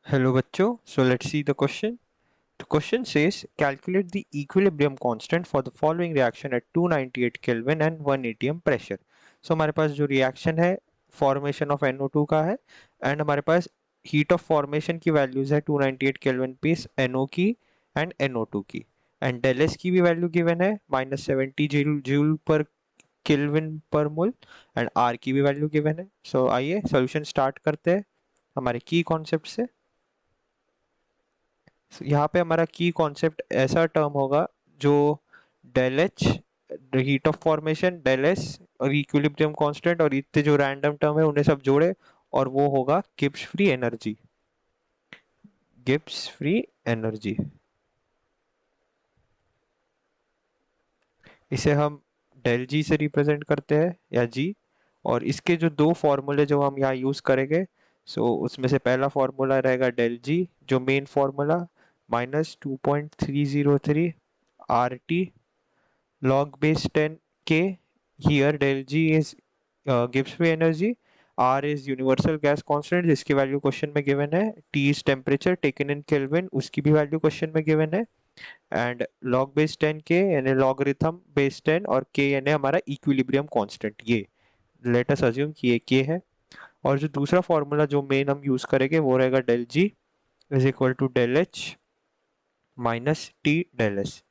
Hello बच्चों, so let's see the question. The question says calculate the equilibrium constant for the following reaction at 298 Kelvin and 1 atm pressure. So हमारे पास जो reaction है formation of NO2 का है and हमारे पास heat of formation की values है 298 kelvin पे NO की एंड NO2 की एंड डेल एस की भी वैल्यू गिवन है -70 जूल पर केल्विन पर मोल एंड आर की भी वैल्यू गिवन है. सो आइए सॉल्यूशन स्टार्ट करते हैं हमारे की कॉन्सेप्ट से. यहाँ पे हमारा की कॉन्सेप्ट ऐसा टर्म होगा जो del H heat of formation del S और इक्विलिब्रियम कांस्टेंट और इतने जो रैंडम टर्म है उन्हें सब जोड़े और वो होगा Gibbs free energy. Gibbs free energy इसे हम डेल जी से रिप्रेजेंट करते हैं या जी. और इसके जो दो फॉर्मूले जो हम यहाँ यूज करेंगे सो उसमें से पहला फॉर्मूला रहेगा डेल जी जो main formula -2.303 R T log base 10 k. Here del G is gives free energy. R is universal gas constant जिसकी वैल्यू क्वेश्चन में गिवन है. T is temperature taken in Kelvin उसकी भी वैल्यू क्वेश्चन में given है. And log base 10 k यानी logarithm base 10 और k यानी हमारा इक्विलिब्रियम कांस्टेंट. ये लेट अस अज्यूम कि ये k है. और जो दूसरा फॉर्मूला जो मेन हम यूज करेंगे वो रहेगा del G is equal to del H minus T del S.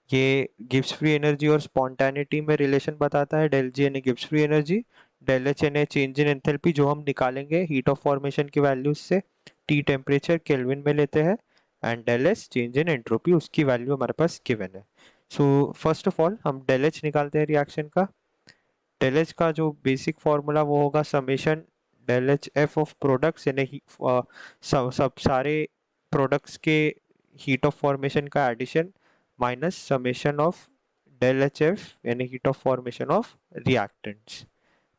ये गिब्स फ्री एनर्जी और स्पॉन्टेनिटी में रिलेशन बताता है. डेल जी यानी Gibbs free energy, del H यानी चेंज इन एंथैल्पी जो हम निकालेंगे हीट ऑफ फॉर्मेशन की वैल्यूज से. टी टेम्परेचर केल्विन में लेते हैं and del S change in entropy उसकी वैल्यू हमारे पास गिवन है. सो फर्स्ट ऑफ ऑल हम डेल एच निकालते हैं रिएक्शन का. डेल एच का जो बेसिक फॉर्मूला वो होगा summation del H F of products यानी सब सारे प्रोडक्ट्स के हीट ऑफ फॉर्मेशन का addition minus summation of del H F यानी heat of formation of reactants.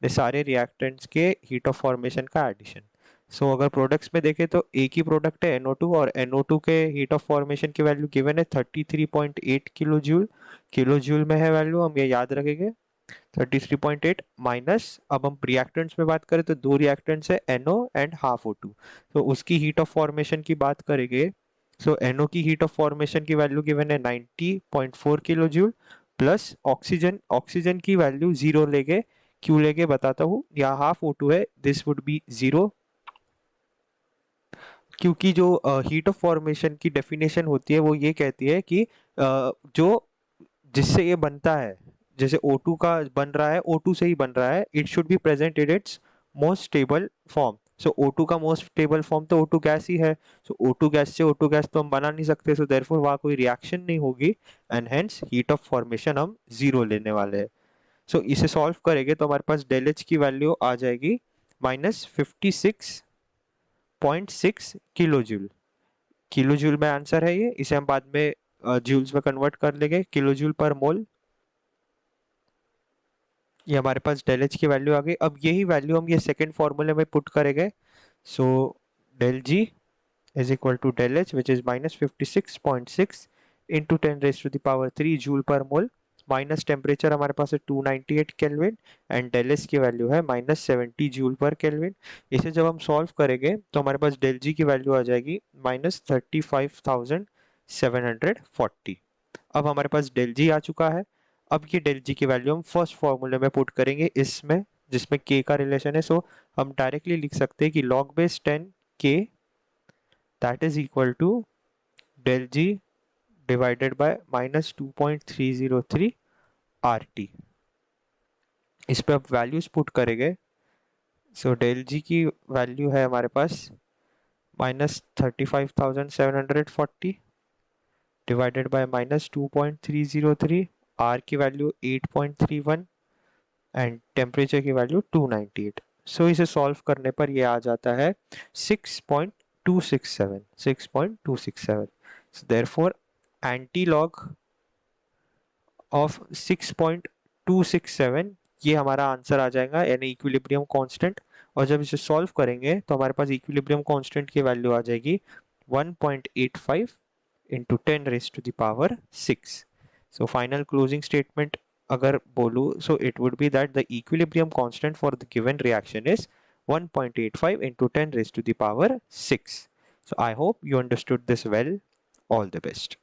ये सारे रिएक्टेंट्स के हीट ऑफ फॉर्मेशन का एडिशन. सो अगर प्रोडक्ट्स में देखें तो एक ही प्रोडक्ट है NO2 और NO2 के हीट ऑफ फॉर्मेशन की वैल्यू गिवन है 33.8 किलो जूल. किलो जूल में है वैल्यू, हम ये याद रखेंगे. 33.8 माइनस अब हम रिएक्टेंट्स में बात करें तो दो रिएक्टेंट्स है NO एंड हाफ O2. तो उसकी हीट ऑफ फॉर्मेशन की बात करेंगे सो NO की हीट ऑफ फॉर्मेशन की वैल्यू गिवन है 90.4 kilo joule plus oxygen. Oxygen की वैल्यू जीरो लेंगे, क्यों लेंगे बताता हूँ. यहाँ हाफ O2 है, दिस वुड बी जीरो क्योंकि जो हीट ऑफ फॉर्मेशन की डेफिनेशन होती है वो ये कहती है कि जो जिससे ये बनता है जैसे O2 का बन रहा है O2 से ही बन रहा है, it should be present in its most stable form. So O2 का मोस्ट स्टेबल फॉर्म तो O2 गैस ही है. सो O2 गैस से O2 गैस तो हम बना नहीं सकते, सो देयरफॉर वहाँ कोई रिएक्शन नहीं होगी and hence heat of formation हम जीरो लेने वाले हैं. सो इसे सॉल्व करेंगे तो हमारे पास डेल एच की वैल्यू आ जाएगी -56.6 किलो जूल. किलो जूल में आंसर है ये, इसे हम बाद में जूल्स में कन्वर्ट कर लेंगे किलो जूल पर मोल. ये हमारे पास डेल एच की वैल्यू आ गई. अब यही वैल्यू हम ये सेकंड फॉर्मूले में पुट करेंगे. So del G is equal to del H which is -56.6 into 10⁻³ joule per mole minus temperature हमारे पास है 298 केल्विन एंड डेल एस की वैल्यू है -70 जूल पर केल्विन. इसे जब हम सॉल्व करेंगे तो हमारे पास डेल जी की वैल्यू आ जाएगी -35,740. अब हमारे पास डेल जी आ चुका है. अब ये डेल जी की वैल्यू हम फर्स्ट फॉर्मूले में पुट करेंगे इसमें जिसमें के का रिलेशन है. सो हम डायरेक्टली लिख सकते हैं कि log base 10 के that is equal to del G divided by -2.303 R T. इस पे अब वैल्यूज पुट करेंगे. सो डेल जी की वैल्यू है हमारे पास -35,740 डिवाइडेड बाय -2.303. आर की वैल्यू 8.31 एंड टेम्परेचर की वैल्यू 298. सो इसे सॉल्व करने पर ये आ जाता है 6.267. So therefore anti log of 6.267 ये हमारा आंसर आ जाएगा यानी इक्विलिब्रियम कांस्टेंट. और जब इसे सॉल्व करेंगे तो हमारे पास इक्विलिब्रियम कांस्टेंट की वैल्यू आ जाएगी 1.85 into 10⁻⁶. So final closing statement अगर बोलूँ so it would be that the equilibrium constant for the given reaction is 1.85 into 10⁻⁶. So I hope you understood this well. All the best.